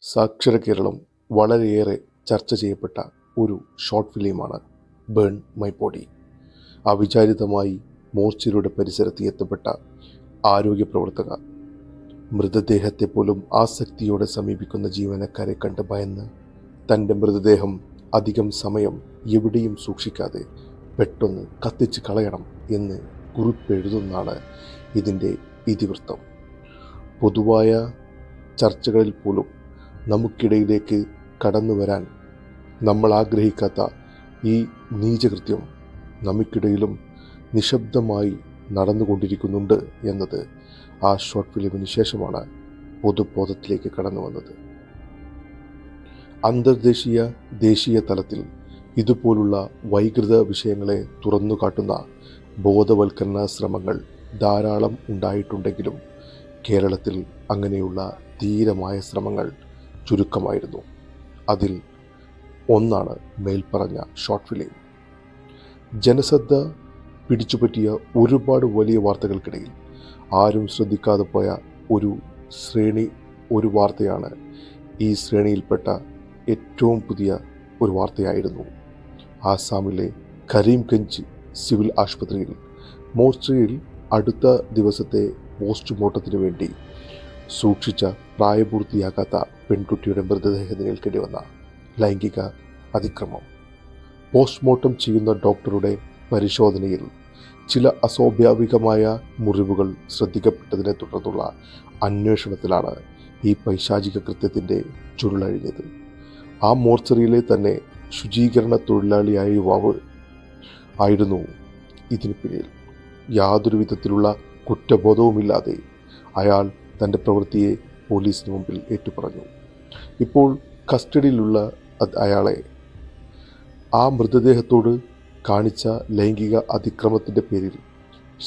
സാക്ഷര കേരളം വളരെയേറെ ചർച്ച ചെയ്യപ്പെട്ട ഒരു ഷോർട്ട് ഫിലിമാണ് ബേൺ മൈ ബോഡി. അവിചാരിതമായി മോർച്ചറിയുടെ പരിസരത്ത് എത്തപ്പെട്ട ആരോഗ്യ പ്രവർത്തക മൃതദേഹത്തെ പോലും ആസക്തിയോടെ സമീപിക്കുന്ന ജീവനക്കാരെ കണ്ട് ഭയന്ന് തൻ്റെ മൃതദേഹം അധികം സമയം എവിടെയും സൂക്ഷിക്കാതെ പെട്ടെന്ന് കത്തിച്ച് കളയണം എന്ന് കുറിപ്പെഴുതുന്നതാണ് ഇതിൻ്റെ ഇതിവൃത്തം. പൊതുവായ ചർച്ചകളിൽ പോലും നമുക്കിടയിലേക്ക് കടന്നു വരാൻ നമ്മൾ ആഗ്രഹിക്കാത്ത ഈ നീചകൃത്യം നമുക്കിടയിലും നിശബ്ദമായി നടന്നുകൊണ്ടിരിക്കുന്നുണ്ട് എന്നത് ആ ഷോർട്ട് ഫിലിമിന് ശേഷമാണ് പൊതുബോധത്തിലേക്ക് കടന്നു വന്നത്. അന്തർദേശീയ ദേശീയ തലത്തിൽ ഇതുപോലുള്ള വൈകൃത വിഷയങ്ങളെ തുറന്നു കാട്ടുന്ന ബോധവൽക്കരണ ശ്രമങ്ങൾ ധാരാളം ഉണ്ടായിട്ടുണ്ടെങ്കിലും കേരളത്തിൽ അങ്ങനെയുള്ള ധീരമായ ശ്രമങ്ങൾ ചുരുക്കമായിരുന്നു. അതിൽ ഒന്നാണ് മേൽപ്പറഞ്ഞ ഷോർട്ട് ഫിലിം. ജനശ്രദ്ധ പിടിച്ചുപറ്റിയ ഒരുപാട് വലിയ വാർത്തകൾക്കിടയിൽ ആരും ശ്രദ്ധിക്കാതെ പോയ ഒരു വാർത്തയാണ് ഈ ശ്രേണിയിൽപ്പെട്ട ഏറ്റവും പുതിയ ഒരു വാർത്തയായിരുന്നു. ആസാമിലെ കരീംഗഞ്ച് സിവിൽ ആശുപത്രിയിൽ മോർച്ചറിയിൽ അടുത്ത ദിവസത്തെ പോസ്റ്റ്മോർട്ടത്തിന് വേണ്ടി സൂക്ഷിച്ച പ്രായപൂർത്തിയാകാത്ത പെൺകുട്ടിയുടെ മൃതദേഹത്തിനേൽക്കേണ്ടി വന്ന ലൈംഗിക അതിക്രമം. പോസ്റ്റ്മോർട്ടം ചെയ്യുന്ന ഡോക്ടറുടെ പരിശോധനയിൽ ചില അസ്വാഭാവികമായ മുറിവുകൾ ശ്രദ്ധിക്കപ്പെട്ടതിനെ തുടർന്നുള്ള അന്വേഷണത്തിലാണ് ഈ പൈശാചിക കൃത്യത്തിൻ്റെ ചുരുളഴിഞ്ഞത്. ആ മോർച്ചറിയിലെ തന്നെ ശുചീകരണ തൊഴിലാളിയായ യുവാവ് ആയിരുന്നു ഇതിന് പിന്നിൽ. യാതൊരു വിധത്തിലുള്ള കുറ്റബോധവുമില്ലാതെ അയാൾ തൻ്റെ പ്രവൃത്തിയെ പോലീസിന് മുമ്പിൽ ഏറ്റുപറഞ്ഞു. ഇപ്പോൾ കസ്റ്റഡിയിലുള്ള അയാളെ ആ മൃതദേഹത്തോട് കാണിച്ച ലൈംഗിക അതിക്രമത്തിൻ്റെ പേരിൽ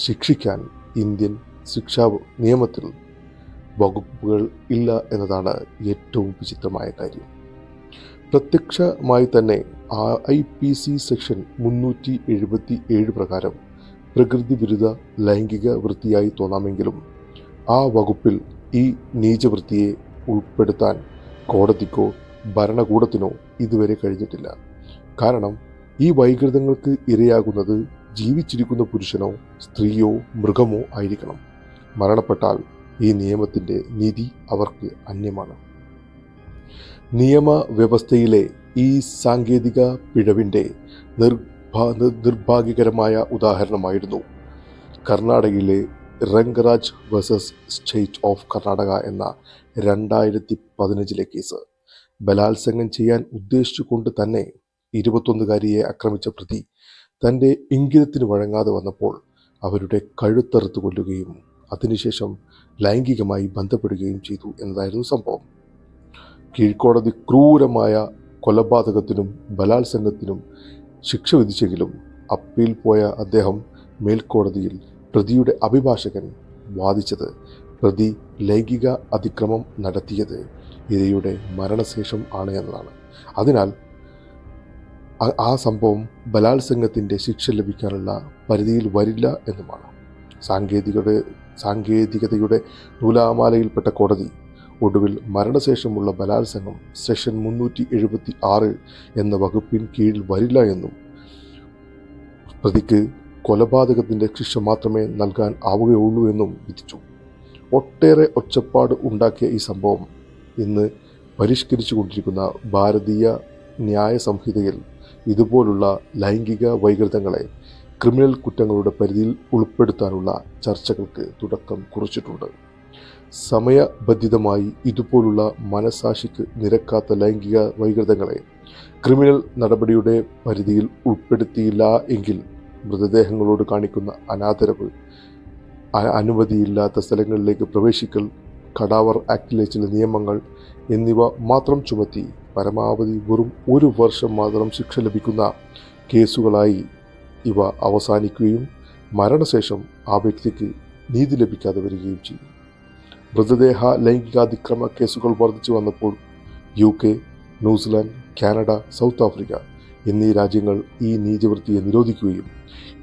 ശിക്ഷിക്കാൻ ഇന്ത്യൻ ശിക്ഷാ നിയമത്തിൽ വകുപ്പുകൾ ഇല്ല എന്നതാണ് ഏറ്റവും വിചിത്രമായ കാര്യം. പ്രത്യക്ഷമായി തന്നെ IPC സെക്ഷൻ 377 പ്രകാരം പ്രകൃതി വിരുദ്ധ ലൈംഗിക വൃത്തിയായി തോന്നാമെങ്കിലും ആ വകുപ്പിൽ ഈ നീചവൃത്തിയെ ഉൾപ്പെടുത്താൻ കോടതിക്കോ ഭരണകൂടത്തിനോ ഇതുവരെ കഴിഞ്ഞിട്ടില്ല. കാരണം ഈ വൈകൃതങ്ങൾക്ക് ഇരയാകുന്നത് ജീവിച്ചിരിക്കുന്ന പുരുഷനോ സ്ത്രീയോ മൃഗമോ ആയിരിക്കണം. മരണപ്പെട്ടാൽ ഈ നിയമത്തിൻ്റെ നീതി അവർക്ക് അന്യമാണ്. നിയമവ്യവസ്ഥയിലെ ഈ സാങ്കേതിക പിഴവിൻ്റെ നിർഭാഗ്യകരമായ ഉദാഹരണമായിരുന്നു കർണാടകയിലെ Rangaraj versus state of Karnataka എന്ന 2015 കേസ്. ബലാത്സംഗം ചെയ്യാൻ ഉദ്ദേശിച്ചുകൊണ്ട് തന്നെ 21-കാരിയെ ആക്രമിച്ച പ്രതി തൻ്റെ ഇംഗിതത്തിന് വഴങ്ങാതെ വന്നപ്പോൾ അവരുടെ കഴുത്തറുത്ത് കൊല്ലുകയും അതിനുശേഷം ലൈംഗികമായി ബന്ധപ്പെടുകയും ചെയ്തു എന്നതായിരുന്നു സംഭവം. കീഴ്ക്കോടതി ക്രൂരമായ കൊലപാതകത്തിനും ബലാത്സംഗത്തിനും ശിക്ഷ വിധിച്ചെങ്കിലും അപ്പീൽ പോയ അദ്ദേഹം മേൽക്കോടതിയിൽ പ്രതിയുടെ അഭിഭാഷകൻ വാദിച്ചത് പ്രതി ലൈംഗിക അതിക്രമം നടത്തിയത് ഇരയുടെ മരണശേഷം ആണ് എന്നതാണ്. അതിനാൽ ആ സംഭവം ബലാത്സംഗത്തിൻ്റെ ശിക്ഷ ലഭിക്കാനുള്ള പരിധിയിൽ വരില്ല എന്നുമാണ്. സാങ്കേതികതയുടെ നൂലാമാലയിൽപ്പെട്ട കോടതി ഒടുവിൽ മരണശേഷമുള്ള ബലാത്സംഗം സെക്ഷൻ 376 എന്ന വകുപ്പിന് കീഴിൽ വരില്ല എന്നും പ്രതിക്ക് കൊലപാതകത്തിൻ്റെ ശിക്ഷ മാത്രമേ നൽകാൻ ആവുകയുള്ളൂ എന്നും വിധിച്ചു. ഒട്ടേറെ ഒച്ചപ്പാട് ഉണ്ടാക്കിയ ഈ സംഭവം ഇന്ന് പരിഷ്കരിച്ചു കൊണ്ടിരിക്കുന്ന ഭാരതീയ ന്യായ സംഹിതയിൽ ഇതുപോലുള്ള ലൈംഗിക വൈകൃതങ്ങളെ ക്രിമിനൽ കുറ്റങ്ങളുടെ പരിധിയിൽ ഉൾപ്പെടുത്താനുള്ള ചർച്ചകൾക്ക് തുടക്കം കുറിച്ചിട്ടുണ്ട്. സമയബന്ധിതമായി ഇതുപോലുള്ള മനസാക്ഷിക്ക് നിരക്കാത്ത ലൈംഗിക വൈകൃതങ്ങളെ ക്രിമിനൽ നടപടിയുടെ പരിധിയിൽ ഉൾപ്പെടുത്തിയില്ല എങ്കിൽ മൃതദേഹങ്ങളോട് കാണിക്കുന്ന അനാദരവ്, അനുമതിയില്ലാത്ത സ്ഥലങ്ങളിലേക്ക് പ്രവേശിക്കൽ, കടാവർ ആക്ടിലെ ചില നിയമങ്ങൾ എന്നിവ മാത്രം ചുമത്തി പരമാവധി വെറും 1 വർഷം മാത്രം ശിക്ഷ ലഭിക്കുന്ന കേസുകളായി ഇവ അവസാനിക്കുകയും മരണശേഷം ആ വ്യക്തിക്ക് നീതി ലഭിക്കാതെ വരികയും ചെയ്യും. മൃതദേഹ ലൈംഗികാതിക്രമ കേസുകൾ വർദ്ധിച്ചു വന്നപ്പോൾ UK, New Zealand, Canada, south Africa എന്നീ രാജ്യങ്ങൾ ഈ നീചവൃത്തിയെ നിരോധിക്കുകയും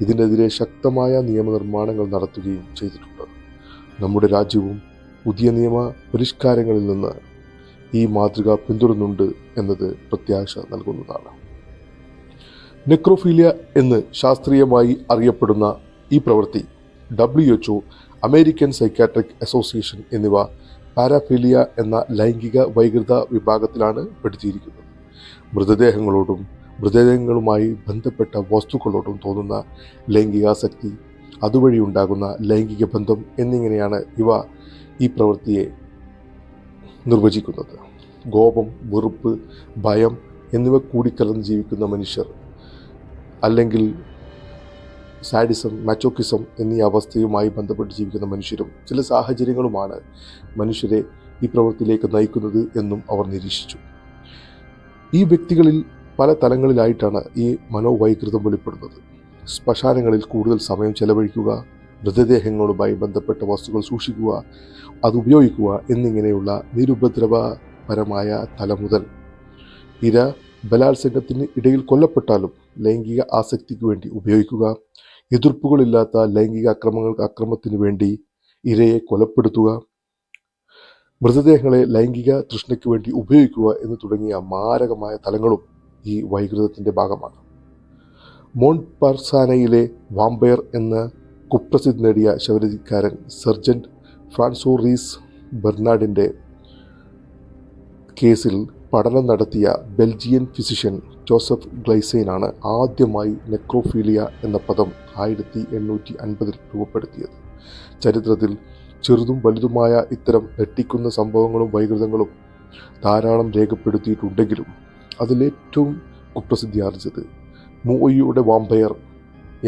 ഇതിനെതിരെ ശക്തമായ നിയമനിർമ്മാണങ്ങൾ നടത്തുകയും ചെയ്തിട്ടുണ്ട്. നമ്മുടെ രാജ്യവും പുതിയ നിയമ പരിഷ്കാരങ്ങളിൽ നിന്ന് ഈ മാതൃക പിന്തുടരുന്നുണ്ട് എന്നത് പ്രത്യാശ നൽകുന്നതാണ്. നെക്രോഫീലിയ എന്ന് ശാസ്ത്രീയമായി അറിയപ്പെടുന്ന ഈ പ്രവൃത്തി WHO, അമേരിക്കൻ സൈക്യാട്രിക് അസോസിയേഷൻ എന്നിവ പാരാഫീലിയ എന്ന ലൈംഗിക വൈകൃത വിഭാഗത്തിലാണ് പെടുത്തിയിരിക്കുന്നത്. മൃതദേഹങ്ങളോടും മൃതദേഹങ്ങളുമായി ബന്ധപ്പെട്ട വസ്തുക്കളോടും തോന്നുന്ന ലൈംഗികാസക്തി, അതുവഴി ഉണ്ടാകുന്ന ലൈംഗിക ബന്ധം എന്നിങ്ങനെയാണ് ഈ പ്രവൃത്തിയെ നിർവചിക്കുന്നത്. കോപം, വെറുപ്പ്, ഭയം എന്നിവ കൂടിക്കലർന്ന് ജീവിക്കുന്ന മനുഷ്യർ, അല്ലെങ്കിൽ സാഡിസം, മച്ചോക്കിസം എന്നീ അവസ്ഥയുമായി ബന്ധപ്പെട്ട് ജീവിക്കുന്ന മനുഷ്യരും ചില സാഹചര്യങ്ങളുമാണ് മനുഷ്യരെ ഈ പ്രവൃത്തിയിലേക്ക് നയിക്കുന്നത് എന്നും അവർ നിരീക്ഷിച്ചു. ഈ വ്യക്തികളിൽ പല തലങ്ങളിലായിട്ടാണ് ഈ മനോവൈകൃതം വെളിപ്പെടുന്നത്. ശ്മശാനങ്ങളിൽ കൂടുതൽ സമയം ചെലവഴിക്കുക, മൃതദേഹങ്ങളുമായി ബന്ധപ്പെട്ട വസ്തുക്കൾ സൂക്ഷിക്കുക, അത് ഉപയോഗിക്കുക എന്നിങ്ങനെയുള്ള നിരുപദ്രവപരമായ തലം മുതൽ ഇര ബലാത്സംഗത്തിന് ഇടയിൽ കൊല്ലപ്പെട്ടാലും ലൈംഗിക ആസക്തിക്ക് വേണ്ടി ഉപയോഗിക്കുക, എതിർപ്പുകളില്ലാത്ത ലൈംഗിക അക്രമത്തിന് വേണ്ടി ഇരയെ കൊലപ്പെടുത്തുക, മൃതദേഹങ്ങളെ ലൈംഗിക തൃഷ്ണയ്ക്ക് വേണ്ടി ഉപയോഗിക്കുക എന്ന് തുടങ്ങിയ മാരകമായ തലങ്ങളും ഈ വൈകൃതത്തിൻ്റെ ഭാഗമാണ്. മോൺപാർസാനയിലെ വാമ്പയർ എന്ന കുപ്രസിദ്ധി നേടിയ ശവരതിക്കാരൻ സർജന്റ് ഫ്രാൻസോ റീസ് ബെർണാഡിൻ്റെ കേസിൽ പഠനം നടത്തിയ ബെൽജിയൻ ഫിസിഷ്യൻ ജോസഫ് ഗ്ലൈസൈനാണ് ആദ്യമായി നെക്രോഫീലിയ എന്ന പദം 1850 രൂപപ്പെടുത്തിയത്. ചരിത്രത്തിൽ ചെറുതും വലുതുമായ ഇത്തരം ഞെട്ടിക്കുന്ന സംഭവങ്ങളും വൈകൃതങ്ങളും ധാരാളം രേഖപ്പെടുത്തിയിട്ടുണ്ടെങ്കിലും അതിലേറ്റവും കുപ്രസിദ്ധി ആർജിച്ചത് മൂയിയുടെ വാമ്പയർ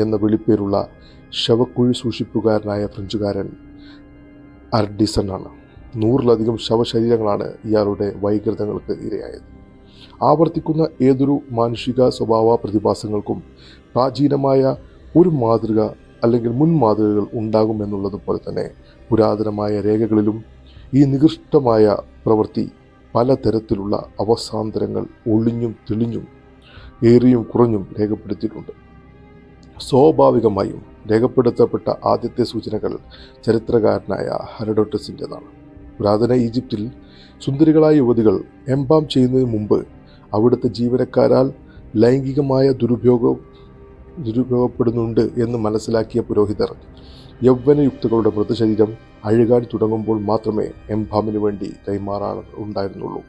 എന്ന വിളിപ്പേരുള്ള ശവക്കുഴി സൂക്ഷിപ്പുകാരനായ ഫ്രഞ്ചുകാരൻ അർഡിസൺ ആണ്. 100-ലധികം ശവശരീരങ്ങളാണ് ഇയാളുടെ വൈകൃതങ്ങൾക്ക് ഇരയായത്. ആവർത്തിക്കുന്ന ഏതൊരു മാനുഷിക സ്വഭാവ പ്രതിഭാസങ്ങൾക്കും പ്രാചീനമായ ഒരു മാതൃക അല്ലെങ്കിൽ മുൻമാതൃകകൾ ഉണ്ടാകുമെന്നുള്ളതുപോലെ തന്നെ പുരാതനമായ രേഖകളിലും ഈ നികൃഷ്ടമായ പ്രവൃത്തി പലതരത്തിലുള്ള അവസാന്തരങ്ങൾ ഒളിഞ്ഞും തെളിഞ്ഞും ഏറിയും കുറഞ്ഞും രേഖപ്പെടുത്തിയിട്ടുണ്ട്. സ്വാഭാവികമായും രേഖപ്പെടുത്തപ്പെട്ട ആദ്യത്തെ സൂചനകൾ ചരിത്രകാരനായ ഹെറഡോട്ടസിൻ്റെതാണ്. പുരാതന ഈജിപ്തിൽ സുന്ദരികളായ യുവതികൾ എംബാം ചെയ്യുന്നതിന് മുമ്പ് അവിടുത്തെ ജീവനക്കാരാൽ ലൈംഗികമായ ദുരുപയോഗപ്പെടുന്നുണ്ട് എന്ന് മനസ്സിലാക്കിയ പുരോഹിതർ യൗവനയുക്തകളുടെ മൃതശരീരം അഴുകാൻ തുടങ്ങുമ്പോൾ മാത്രമേ എംബാമിന് വേണ്ടി കൈമാറാറുണ്ടായിരുന്നുള്ളൂ.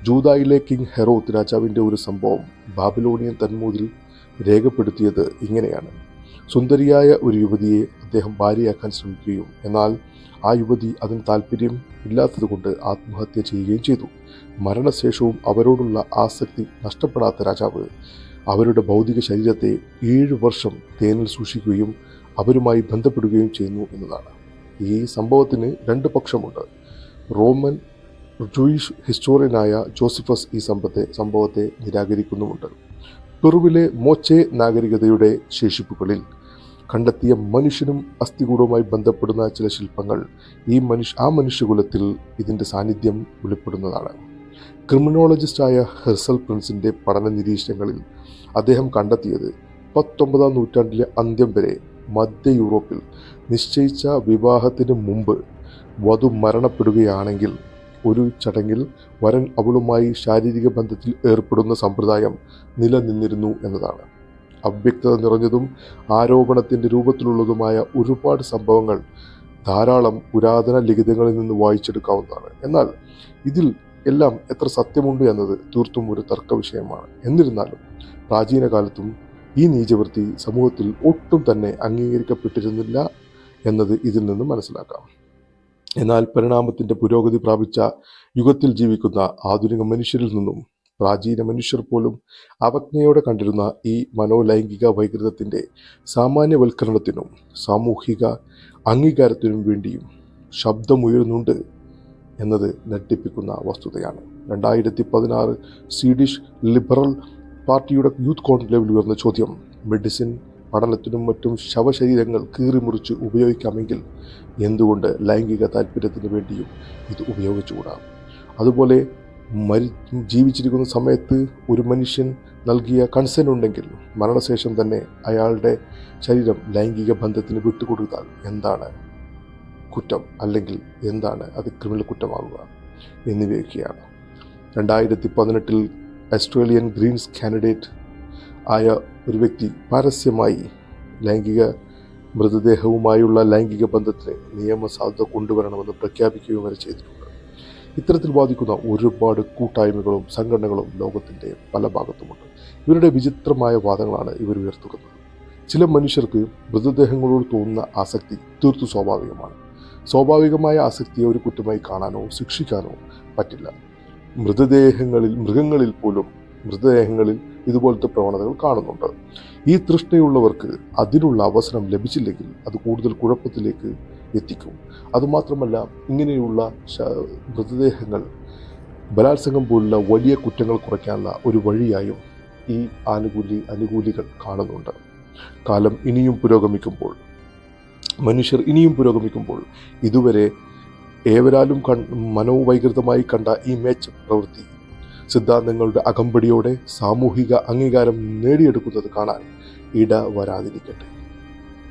ജൂദായിലെ കിങ് ഹെറോദ് രാജാവിൻ്റെ ഒരു സംഭവം ബാബിലോണിയൻ തൽമൂദിൽ രേഖപ്പെടുത്തിയത് ഇങ്ങനെയാണ്. സുന്ദരിയായ ഒരു യുവതിയെ അദ്ദേഹം ഭാര്യയാക്കാൻ ശ്രമിക്കുകയും എന്നാൽ ആ യുവതി അതിന് താല്പര്യം ഇല്ലാത്തതുകൊണ്ട് ആത്മഹത്യ ചെയ്യുകയും ചെയ്തു. മരണശേഷവും അവരോടുള്ള ആസക്തി നഷ്ടപ്പെടാത്ത രാജാവ് അവരുടെ ഭൗതിക ശരീരത്തെ 7 വർഷം തേനിൽ സൂക്ഷിക്കുകയും അവരുമായി ബന്ധപ്പെടുകയും ചെയ്യുന്നു എന്നതാണ്. ഈ സംഭവത്തിന് 2 പക്ഷമുണ്ട്. റോമൻ ജൂയിഷ് ഹിസ്റ്റോറിയനായ ജോസിഫസ് ഈ സംഭവത്തെ നിരാകരിക്കുന്നുമുണ്ട്. പെറുവിലെ മോച്ചെ നാഗരികതയുടെ ശേഷിപ്പുകളിൽ കണ്ടെത്തിയ മനുഷ്യനും അസ്ഥികൂടവുമായി ബന്ധപ്പെടുന്ന ചില ശില്പങ്ങൾ ആ മനുഷ്യകുലത്തിൽ ഇതിൻ്റെ സാന്നിധ്യം വെളിപ്പെടുന്നതാണ്. ക്രിമിനോളജിസ്റ്റായ ഹെർസൽ പ്രിൻസിൻ്റെ പഠന നിരീക്ഷണങ്ങളിൽ അദ്ദേഹം കണ്ടെത്തിയത് 19-ാം നൂറ്റാണ്ടിലെ അന്ത്യം വരെ മധ്യ യൂറോപ്പിൽ നിശ്ചയിച്ച വിവാഹത്തിന് മുമ്പ് വധു മരണപ്പെടുകയാണെങ്കിൽ ഒരു ചടങ്ങിൽ വരൻ അവളുമായി ശാരീരിക ബന്ധത്തിൽ ഏർപ്പെടുന്ന സമ്പ്രദായം നിലനിന്നിരുന്നു എന്നതാണ്. അവ്യക്തത നിറഞ്ഞതും ആരോപണത്തിൻ്റെ രൂപത്തിലുള്ളതുമായ ഒരുപാട് സംഭവങ്ങൾ ധാരാളം പുരാതന ലിഖിതങ്ങളിൽ നിന്ന് വായിച്ചെടുക്കാവുന്നതാണ്. എന്നാൽ ഇതിൽ എല്ലാം എത്ര സത്യമുണ്ട് എന്നത് തീർത്തും ഒരു തർക്ക വിഷയമാണ്. എന്നിരുന്നാലും പ്രാചീന കാലത്തും ഈ നീചവൃത്തി സമൂഹത്തിൽ ഒട്ടും തന്നെ അംഗീകരിക്കപ്പെട്ടിരുന്നില്ല എന്നത് ഇതിൽ നിന്ന് മനസ്സിലാക്കാം. എന്നാൽ പരിണാമത്തിൻ്റെ പുരോഗതി പ്രാപിച്ച യുഗത്തിൽ ജീവിക്കുന്ന ആധുനിക മനുഷ്യരിൽ നിന്നും പ്രാചീന മനുഷ്യർ പോലും അവജ്ഞയോടെ കണ്ടിരുന്ന ഈ മനോലൈംഗിക വൈകൃതത്തിൻ്റെ സാമാന്യവൽക്കരണത്തിനും സാമൂഹിക അംഗീകാരത്തിനും വേണ്ടിയും ശബ്ദമുയരുന്നുണ്ട് എന്നത് ഞെട്ടിപ്പിക്കുന്ന വസ്തുതയാണ്. 2016 സ്വീഡിഷ് ലിബറൽ പാർട്ടിയുടെ യൂത്ത് കോൺക്ലേവിൽ ഉയർന്ന ചോദ്യം, മെഡിസിൻ പഠനത്തിനും മറ്റും ശവശരീരങ്ങൾ കീറിമുറിച്ച് ഉപയോഗിക്കാമെങ്കിൽ എന്തുകൊണ്ട് ലൈംഗിക താല്പര്യത്തിന് വേണ്ടിയും ഇത് ഉപയോഗിച്ചുകൂടാ? അതുപോലെ ജീവിച്ചിരിക്കുന്ന സമയത്ത് ഒരു മനുഷ്യൻ നൽകിയ കൺസെൻ്റ് ഉണ്ടെങ്കിൽ മരണശേഷം തന്നെ അയാളുടെ ശരീരം ലൈംഗിക ബന്ധത്തിന് വിട്ടുകൊടുത്താൽ എന്താണ് കുറ്റം, അല്ലെങ്കിൽ എന്താണ് അത് ക്രിമിനൽ കുറ്റമാകുക എന്നിവയൊക്കെയാണ്. 2018 ഓസ്ട്രേലിയൻ ഗ്രീൻസ് കാൻഡിഡേറ്റ് ആയ ഒരു വ്യക്തി പരസ്യമായി മൃതദേഹവുമായുള്ള ലൈംഗിക ബന്ധത്തിന് നിയമസാധുത കൊണ്ടുവരണമെന്ന് പ്രഖ്യാപിക്കുകയും വരെ ചെയ്തിട്ടുണ്ട്. ഇത്തരത്തിൽ വാദിക്കുന്ന ഒരുപാട് കൂട്ടായ്മകളും സംഘടനകളും ലോകത്തിൻ്റെ പല ഭാഗത്തുമുണ്ട്. ഇവരുടെ വിചിത്രമായ വാദങ്ങളാണ് ഇവർ ഉയർത്തുന്നത്. ചില മനുഷ്യർക്ക് മൃതദേഹങ്ങളോട് തോന്നുന്ന ആസക്തി തീർത്തു സ്വാഭാവികമാണ്. സ്വാഭാവികമായ ആസക്തിയെ ഒരു കുറ്റമായി കാണാനോ ശിക്ഷിക്കാനോ പറ്റില്ല. മൃഗങ്ങളിൽ പോലും മൃതദേഹങ്ങളിൽ ഇതുപോലത്തെ പ്രവണതകൾ കാണുന്നുണ്ട്. ഈ തൃഷ്ണയുള്ളവർക്ക് അതിനുള്ള അവസരം ലഭിച്ചില്ലെങ്കിൽ അത് കൂടുതൽ കുഴപ്പത്തിലേക്ക് എത്തിക്കും. അതുമാത്രമല്ല, ഇങ്ങനെയുള്ള മൃതദേഹങ്ങൾ ബലാത്സംഗം പോലുള്ള വലിയ കുറ്റങ്ങൾ കുറയ്ക്കാനുള്ള ഒരു വഴിയായും ഈ അനുകൂലികൾ കാണുന്നുണ്ട്. കാലം ഇനിയും പുരോഗമിക്കുമ്പോൾ, മനുഷ്യർ ഇനിയും പുരോഗമിക്കുമ്പോൾ ഇതുവരെ ഏവരാലും മനോവൈകൃതമായി കണ്ട ഈ മേച്ച പ്രവൃത്തി സിദ്ധാന്തങ്ങളുടെ അകമ്പടിയോടെ സാമൂഹിക അംഗീകാരം നേടിയെടുക്കുന്നത് കാണാൻ ഇട വരാതിരിക്കട്ടെ.